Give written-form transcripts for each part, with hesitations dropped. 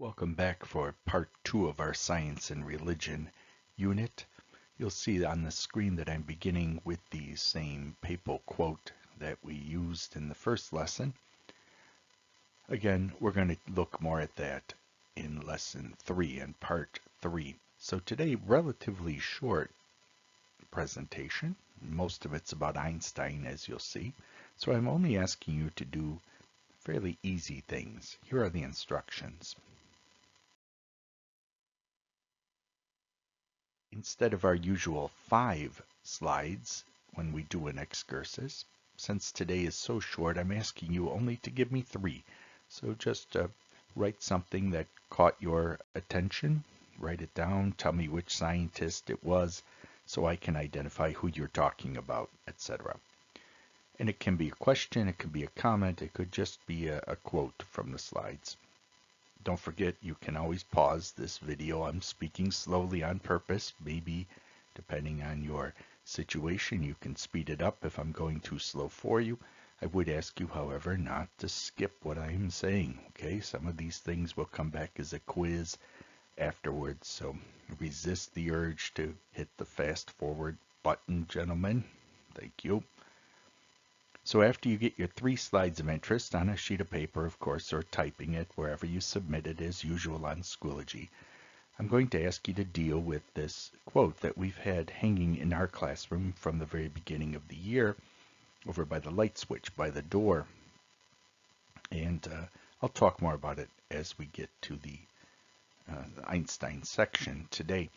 Welcome back for part 2 of our Science and Religion unit. You'll see on the screen that I'm beginning with the same papal quote that we used in the first lesson. Again, we're going to look more at that in lesson 3 and part 3. So today, relatively short presentation. Most of it's about Einstein, as you'll see. So I'm only asking you to do fairly easy things. Here are the instructions. Instead of our usual 5 slides when we do an excursus, since today is so short, I'm asking you only to give me 3. So just write something that caught your attention, write it down, tell me which scientist it was, so I can identify who you're talking about, etc. And it can be a question, it could be a comment, it could just be a quote from the slides. Don't forget, you can always pause this video. I'm speaking slowly on purpose. Maybe, depending on your situation, you can speed it up if I'm going too slow for you. I would ask you, however, not to skip what I am saying. Okay, some of these things will come back as a quiz afterwards, so resist the urge to hit the fast forward button, gentlemen. Thank you. So after you get your 3 slides of interest on a sheet of paper, of course, or typing it wherever you submit it as usual on Schoology, I'm going to ask you to deal with this quote that we've had hanging in our classroom from the very beginning of the year over by the light switch by the door. And I'll talk more about it as we get to the Einstein section today.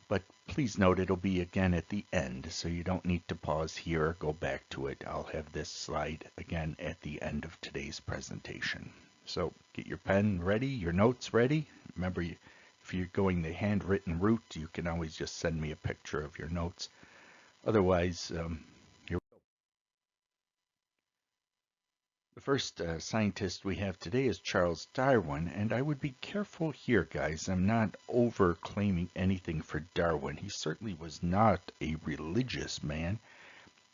But please note it'll be again at the end, so you don't need to pause here or go back to it. I'll have this slide again at the end of today's presentation. So get your pen ready, your notes ready. Remember, if you're going the handwritten route, you can always just send me a picture of your notes. Otherwise, here we go. The first scientist we have today is Charles Darwin, and I would be careful here, guys. I'm not over-claiming anything for Darwin. He certainly was not a religious man,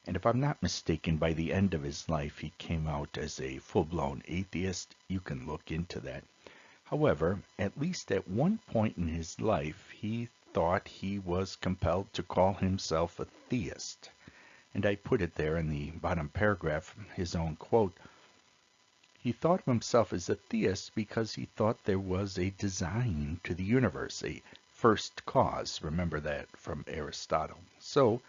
and if I'm not mistaken, by the end of his life, he came out as a full-blown atheist. You can look into that. However, at least at one point in his life, he thought he was compelled to call himself a theist. And I put it there in the bottom paragraph, his own quote. He thought of himself as a theist because he thought there was a design to the universe, a first cause. Remember that from Aristotle. So,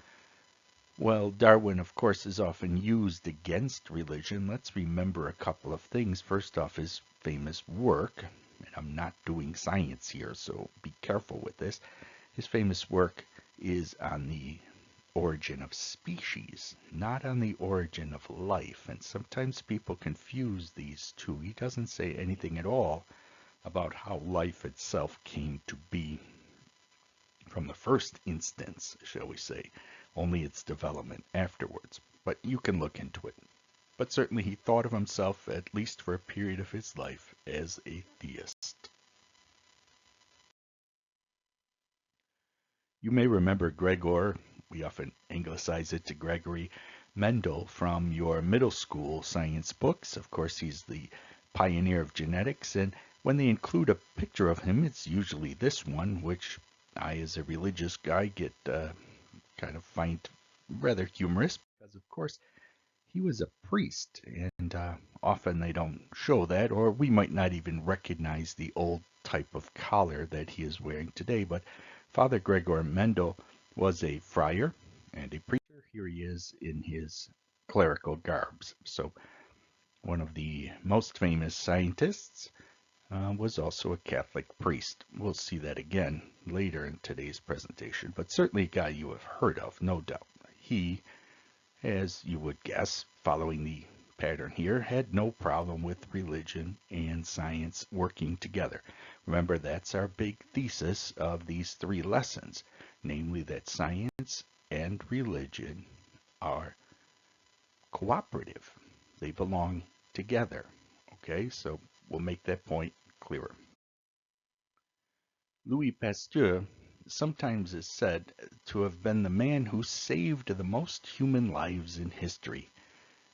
while Darwin, of course, is often used against religion, let's remember a couple of things. First off, his famous work, and I'm not doing science here, so be careful with this. His famous work is on the origin of species, not on the origin of life. And sometimes people confuse these two. He doesn't say anything at all about how life itself came to be from the first instance, shall we say, only its development afterwards. But you can look into it. But certainly he thought of himself, at least for a period of his life, as a theist. You may remember Gregor, we often anglicize it to Gregory Mendel, from your middle school science books. Of course, he's the pioneer of genetics, and when they include a picture of him, it's usually this one, which I, as a religious guy, get kind of find rather humorous, because of course he was a priest, and often they don't show that, or we might not even recognize the old type of collar that he is wearing today. But Father Gregor Mendel was a friar and a preacher. Here he is in his clerical garbs. So one of the most famous scientists was also a Catholic priest. We'll see that again later in today's presentation, but certainly a guy you have heard of, no doubt. He, as you would guess, following the pattern here, had no problem with religion and science working together. Remember, that's our big thesis of these 3 lessons, namely that science and religion are cooperative. They belong together. Okay, so we'll make that point clearer. Louis Pasteur sometimes is said to have been the man who saved the most human lives in history.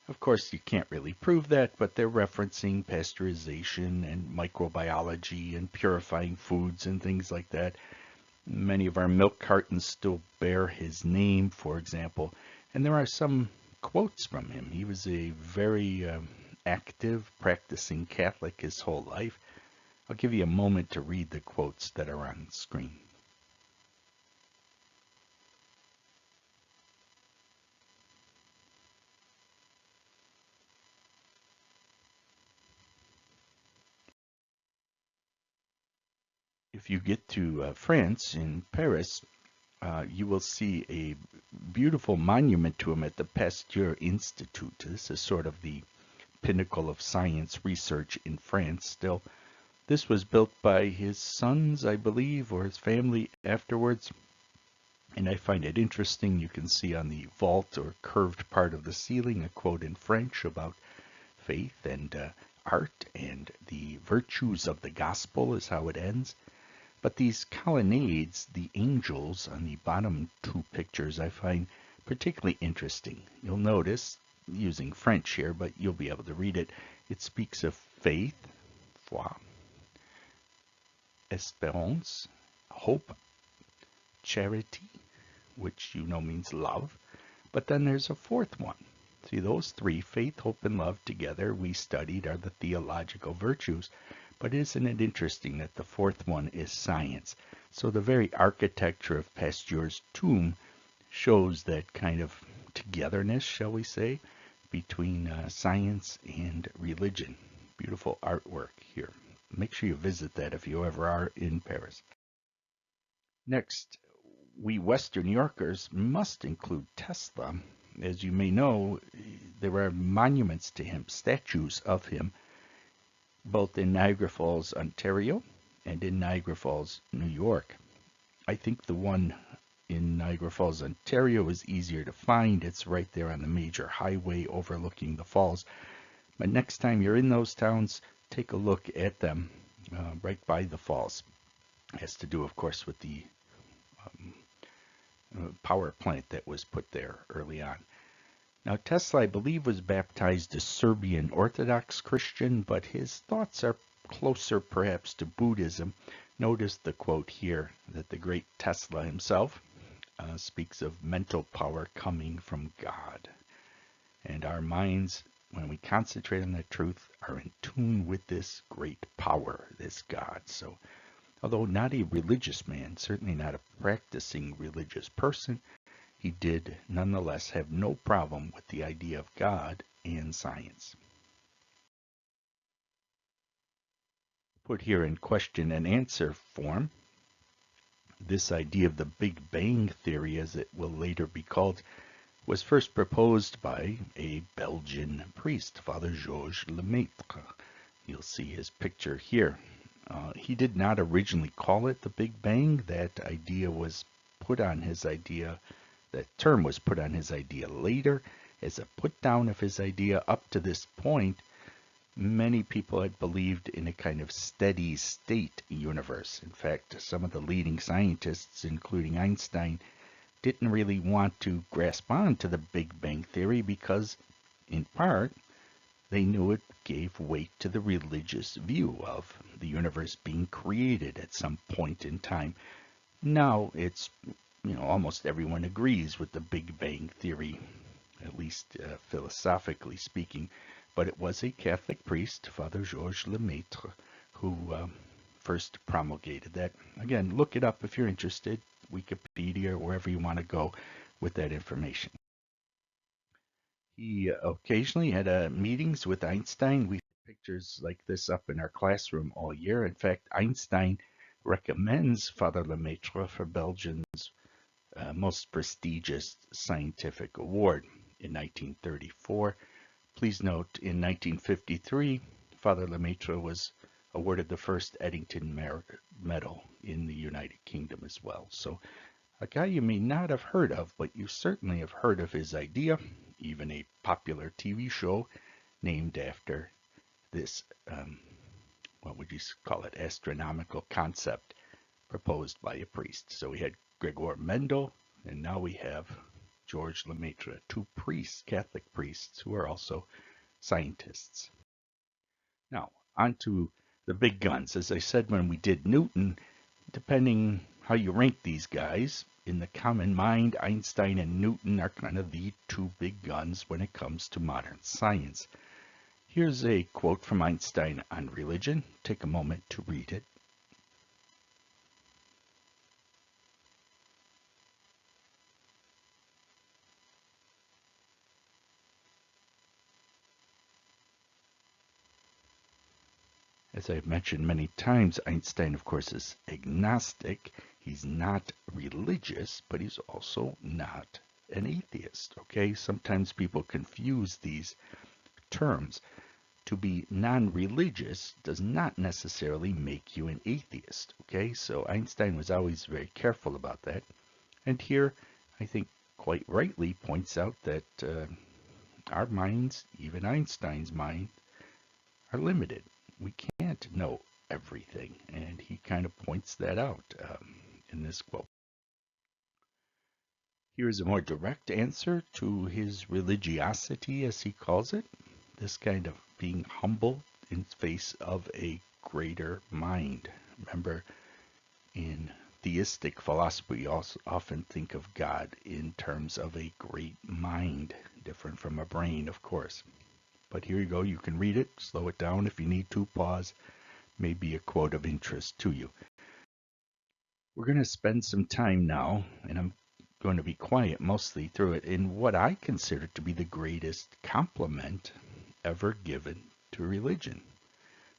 Of course, you can't really prove that, but they're referencing pasteurization and microbiology and purifying foods and things like that. Many of our milk cartons still bear his name, for example, and there are some quotes from him. He was a very active, practicing Catholic his whole life. I'll give you a moment to read the quotes that are on the screen. If you get to France, in Paris, you will see a beautiful monument to him at the Pasteur Institute. This is sort of the pinnacle of science research in France still. This was built by his sons, I believe, or his family afterwards. And I find it interesting. You can see on the vault or curved part of the ceiling a quote in French about faith and art and the virtues of the gospel is how it ends. But these colonnades, the angels on the bottom two pictures, I find particularly interesting. You'll notice, using French here, but you'll be able to read it, it speaks of faith, foi, espérance, hope, charity, which you know means love. But then there's a fourth one. See, those three, faith, hope, and love together, we studied are the theological virtues. But isn't it interesting that the fourth one is science? So the very architecture of Pasteur's tomb shows that kind of togetherness, shall we say, between science and religion. Beautiful artwork here. Make sure you visit that if you ever are in Paris. Next, we Western Yorkers must include Tesla. As you may know, there are monuments to him, statues of him, both in Niagara Falls, Ontario, and in Niagara Falls, New York. I think the one in Niagara Falls, Ontario is easier to find. It's right there on the major highway overlooking the falls. But next time you're in those towns, take a look at them right by the falls. It has to do, of course, with the power plant that was put there early on. Now, Tesla, I believe, was baptized a Serbian Orthodox Christian, but his thoughts are closer perhaps to Buddhism. Notice the quote here that the great Tesla himself speaks of mental power coming from God. And our minds, when we concentrate on that truth, are in tune with this great power, this God. So, although not a religious man, certainly not a practicing religious person, he did nonetheless have no problem with the idea of God and science. Put here in question and answer form, this idea of the Big Bang Theory, as it will later be called, was first proposed by a Belgian priest, Father Georges Lemaitre. You'll see his picture here. He did not originally call it the Big Bang. That term was put on his idea later as a put down of his idea. Up to this point, many people had believed in a kind of steady state universe. In fact, some of the leading scientists, including Einstein, didn't really want to grasp on to the Big Bang Theory because, in part, they knew it gave weight to the religious view of the universe being created at some point in time. Now it's, almost everyone agrees with the Big Bang Theory, at least philosophically speaking. But it was a Catholic priest, Father Georges Lemaitre, who first promulgated that. Again, look it up if you're interested, Wikipedia, or wherever you want to go with that information. He occasionally had meetings with Einstein. We have pictures like this up in our classroom all year. In fact, Einstein recommends Father Lemaitre for Belgium's most prestigious scientific award in 1934. Please note, in 1953, Father Lemaitre was awarded the first Eddington Medal in the United Kingdom as well. So a guy you may not have heard of, but you certainly have heard of his idea, even a popular TV show named after this, what would you call it, astronomical concept proposed by a priest. So we had Gregor Mendel, and now we have George Lemaitre, two priests, Catholic priests, who are also scientists. Now, on to the big guns. As I said when we did Newton, depending how you rank these guys, in the common mind, Einstein and Newton are kind of the two big guns when it comes to modern science. Here's a quote from Einstein on religion. Take a moment to read it. As I've mentioned many times, Einstein, of course, is agnostic. He's not religious, but he's also not an atheist. Okay, sometimes people confuse these terms. To be non-religious does not necessarily make you an atheist. Okay, so Einstein was always very careful about that. And here, I think quite rightly points out that our minds, even Einstein's mind, are limited. We can't know everything, and he kind of points that out in this quote. Here's a more direct answer to his religiosity, as he calls it, this kind of being humble in face of a greater mind. Remember, in theistic philosophy, we also often think of God in terms of a great mind, different from a brain, of course. But here you go, you can read it, slow it down if you need to, pause, maybe a quote of interest to you. We're going to spend some time now, and I'm going to be quiet mostly through it, in what I consider to be the greatest compliment ever given to religion.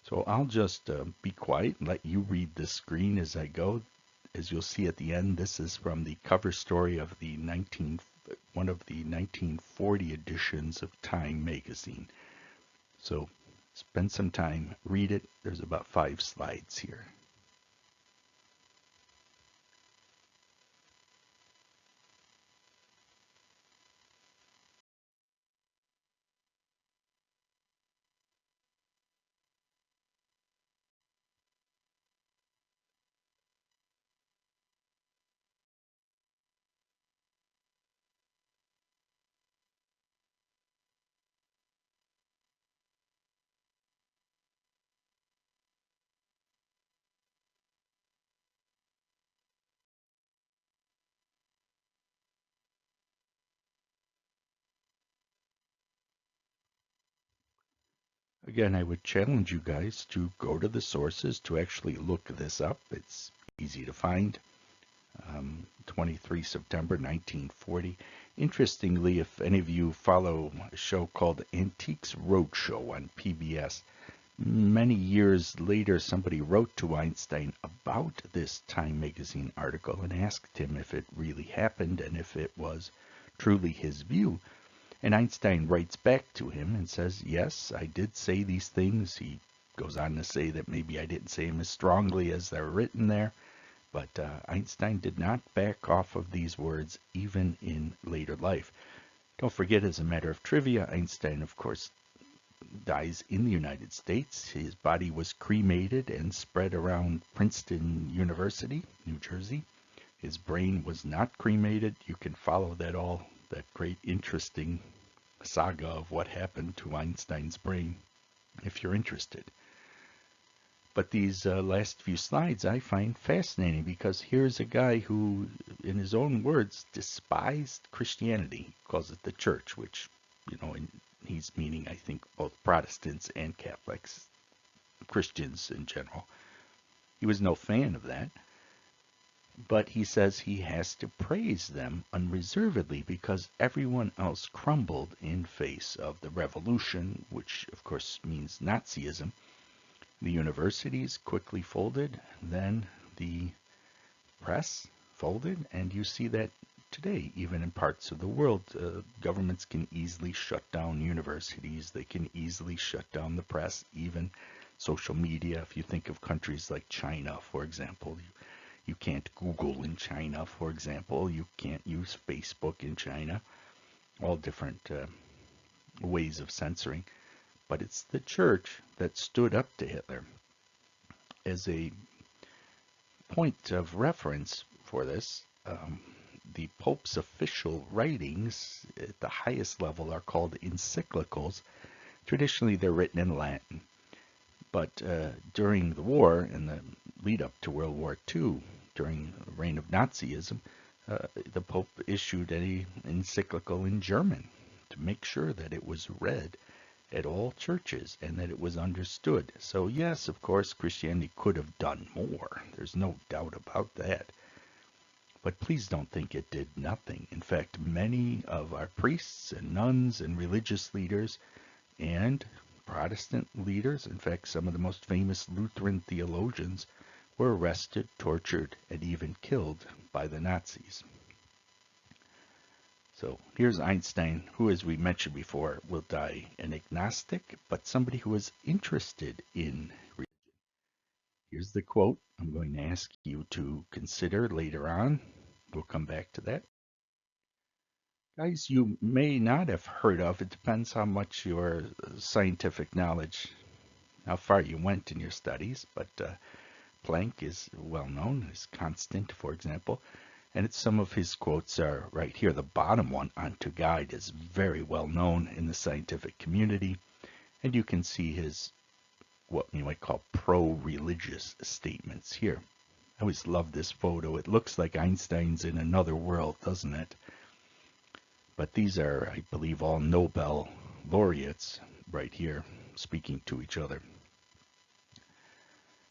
So I'll just be quiet and let you read the screen as I go. As you'll see at the end, this is from the cover story of one of the 1940 editions of Time magazine. So spend some time, read it. There's about 5 slides here. Again, I would challenge you guys to go to the sources to actually look this up. It's easy to find. 23 September 1940. Interestingly, if any of you follow a show called Antiques Roadshow on PBS, many years later somebody wrote to Einstein about this Time magazine article and asked him if it really happened and if it was truly his view. And Einstein writes back to him and says, yes, I did say these things. He goes on to say that maybe I didn't say them as strongly as they're written there. But Einstein did not back off of these words even in later life. Don't forget, as a matter of trivia, Einstein, of course, dies in the United States. His body was cremated and spread around Princeton University, New Jersey. His brain was not cremated. You can follow that great interesting saga of what happened to Einstein's brain if you're interested. But these last few slides I find fascinating because here's a guy who, in his own words, despised Christianity. He calls it the church, which, he's meaning, I think, both Protestants and Catholics, Christians in general. He was no fan of that. But he says he has to praise them unreservedly because everyone else crumbled in face of the revolution, which of course means Nazism. The universities quickly folded, then the press folded, and you see that today, even in parts of the world. Governments can easily shut down universities, they can easily shut down the press, even social media. If you think of countries like China, for example, you can't Google in China, for example. You can't use Facebook in China. All different ways of censoring. But it's the church that stood up to Hitler. As a point of reference for this, the Pope's official writings at the highest level are called encyclicals. Traditionally, they're written in Latin. But during the war and the lead up to World War II, during the reign of Nazism, the Pope issued an encyclical in German to make sure that it was read at all churches and that it was understood. So yes, of course, Christianity could have done more. There's no doubt about that. But please don't think it did nothing. In fact, many of our priests and nuns and religious leaders and Protestant leaders, in fact, some of the most famous Lutheran theologians, were arrested, tortured, and even killed by the Nazis. So here's Einstein, who, as we mentioned before, will die an agnostic, but somebody who was interested in religion. Here's the quote I'm going to ask you to consider later on. We'll come back to that. Guys, you may not have heard of, it depends how much your scientific knowledge, how far you went in your studies, but Planck is well known, his constant, for example, and some of his quotes are right here. The bottom one, "Unto God," is very well known in the scientific community, and you can see his, what you might call, pro-religious statements here. I always love this photo. It looks like Einstein's in another world, doesn't it? But these are, I believe, all Nobel laureates right here speaking to each other.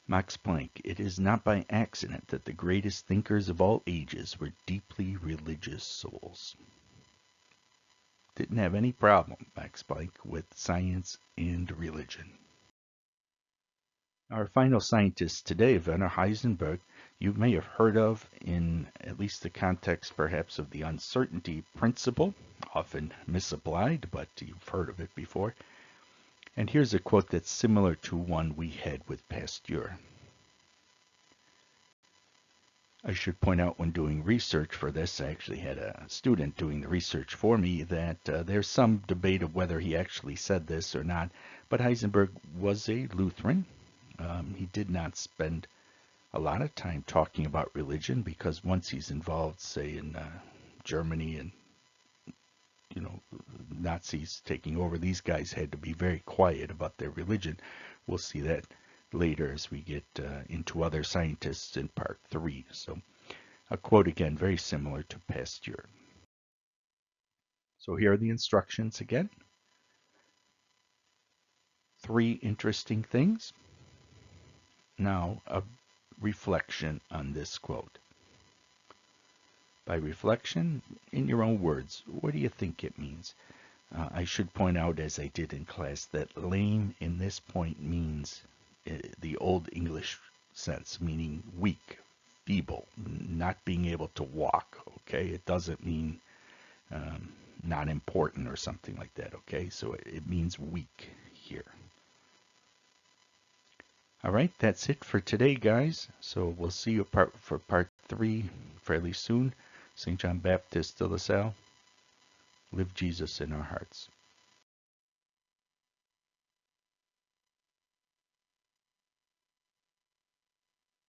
Max Planck: "It is not by accident that the greatest thinkers of all ages were deeply religious souls." Didn't have any problem, Max Planck, with science and religion. Our final scientist today, Werner Heisenberg, you may have heard of in at least the context perhaps of the uncertainty principle, often misapplied, but you've heard of it before. And here's a quote that's similar to one we had with Pasteur. I should point out, when doing research for this, I actually had a student doing the research for me, that there's some debate of whether he actually said this or not, but Heisenberg was a Lutheran. He did not spend a lot of time talking about religion, because once he's involved, say, in Germany and Nazis taking over, these guys had to be very quiet about their religion. We'll see that later as we get into other scientists in part 3. So a quote again, very similar to Pasteur. So here are the instructions again. 3 interesting things. Now a reflection on this quote. By reflection, in your own words, what do you think it means? I should point out, as I did in class, that lame in this point means the Old English sense, meaning weak, feeble, not being able to walk, okay? It doesn't mean not important or something like that, okay? So it means weak here. All right, that's it for today, guys. So we'll see you for part 3 fairly soon. St. John Baptist de La Salle. Live Jesus in our hearts.